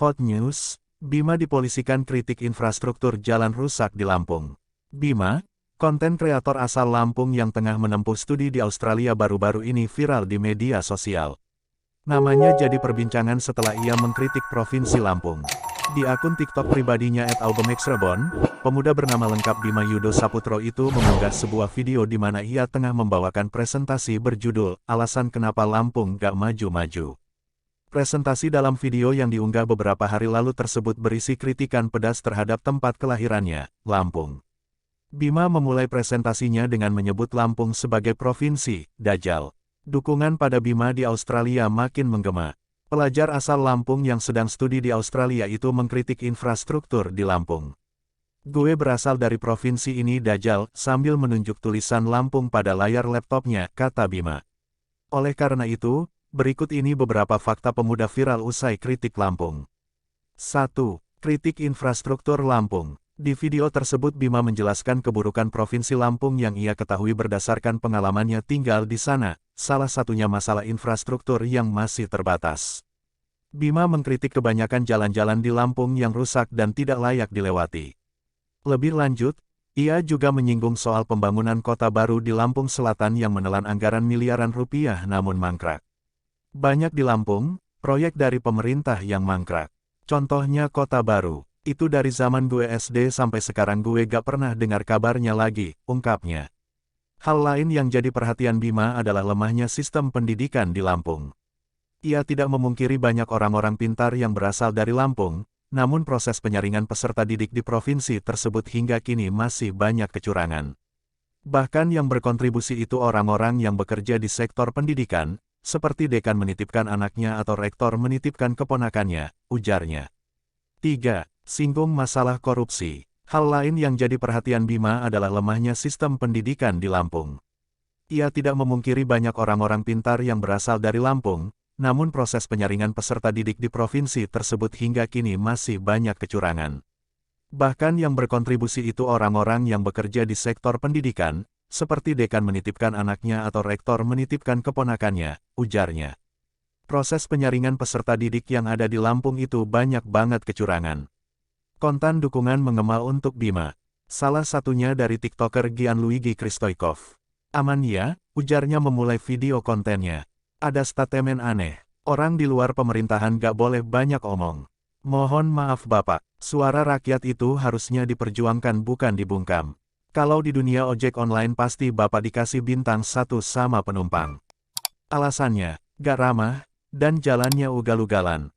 Hot News, Bima dipolisikan kritik infrastruktur jalan rusak di Lampung. Bima, konten kreator asal Lampung yang tengah menempuh studi di Australia baru-baru ini viral di media sosial. Namanya jadi perbincangan setelah ia mengkritik Provinsi Lampung. Di akun TikTok pribadinya @aubemexrebon, pemuda bernama lengkap Bima Yudo Saputro itu mengunggah sebuah video di mana ia tengah membawakan presentasi berjudul "Alasan Kenapa Lampung Gak Maju-Maju". Presentasi dalam video yang diunggah beberapa hari lalu tersebut berisi kritikan pedas terhadap tempat kelahirannya, Lampung. Bima memulai presentasinya dengan menyebut Lampung sebagai provinsi Dajjal. Dukungan pada Bima di Australia makin menggema. Pelajar asal Lampung yang sedang studi di Australia itu mengkritik infrastruktur di Lampung. "Gue berasal dari provinsi ini Dajjal," sambil menunjuk tulisan Lampung pada layar laptopnya, kata Bima. Oleh karena itu, berikut ini beberapa fakta pemuda viral usai kritik Lampung. 1. Kritik infrastruktur Lampung. Di video tersebut Bima menjelaskan keburukan Provinsi Lampung yang ia ketahui berdasarkan pengalamannya tinggal di sana, salah satunya masalah infrastruktur yang masih terbatas. Bima mengkritik kebanyakan jalan-jalan di Lampung yang rusak dan tidak layak dilewati. Lebih lanjut, ia juga menyinggung soal pembangunan kota baru di Lampung Selatan yang menelan anggaran miliaran rupiah namun mangkrak. Banyak di Lampung, proyek dari pemerintah yang mangkrak. Contohnya kota baru. Itu dari zaman gue SD sampai sekarang gue gak pernah dengar kabarnya lagi, ungkapnya. Hal lain yang jadi perhatian Bima adalah lemahnya sistem pendidikan di Lampung. Ia tidak memungkiri banyak orang-orang pintar yang berasal dari Lampung, namun proses penyaringan peserta didik di provinsi tersebut hingga kini masih banyak kecurangan. Bahkan yang berkontribusi itu orang-orang yang bekerja di sektor pendidikan, seperti dekan menitipkan anaknya atau rektor menitipkan keponakannya, ujarnya. 3. Singgung masalah korupsi. Hal lain yang jadi perhatian Bima adalah lemahnya sistem pendidikan di Lampung. Ia tidak memungkiri banyak orang-orang pintar yang berasal dari Lampung, namun proses penyaringan peserta didik di provinsi tersebut hingga kini masih banyak kecurangan. Bahkan yang berkontribusi itu orang-orang yang bekerja di sektor pendidikan, seperti dekan menitipkan anaknya atau rektor menitipkan keponakannya, ujarnya. Proses penyaringan peserta didik yang ada di Lampung itu banyak banget kecurangan. Kontan dukungan menggema untuk Bima. Salah satunya dari TikToker Gianluigi Kristoikov. "Aman ya," ujarnya memulai video kontennya. "Ada statemen aneh. Orang di luar pemerintahan gak boleh banyak omong. Mohon maaf Bapak, suara rakyat itu harusnya diperjuangkan bukan dibungkam. Kalau di dunia ojek online pasti Bapak dikasih bintang 1 sama penumpang. Alasannya, gak ramah, dan jalannya ugal-ugalan.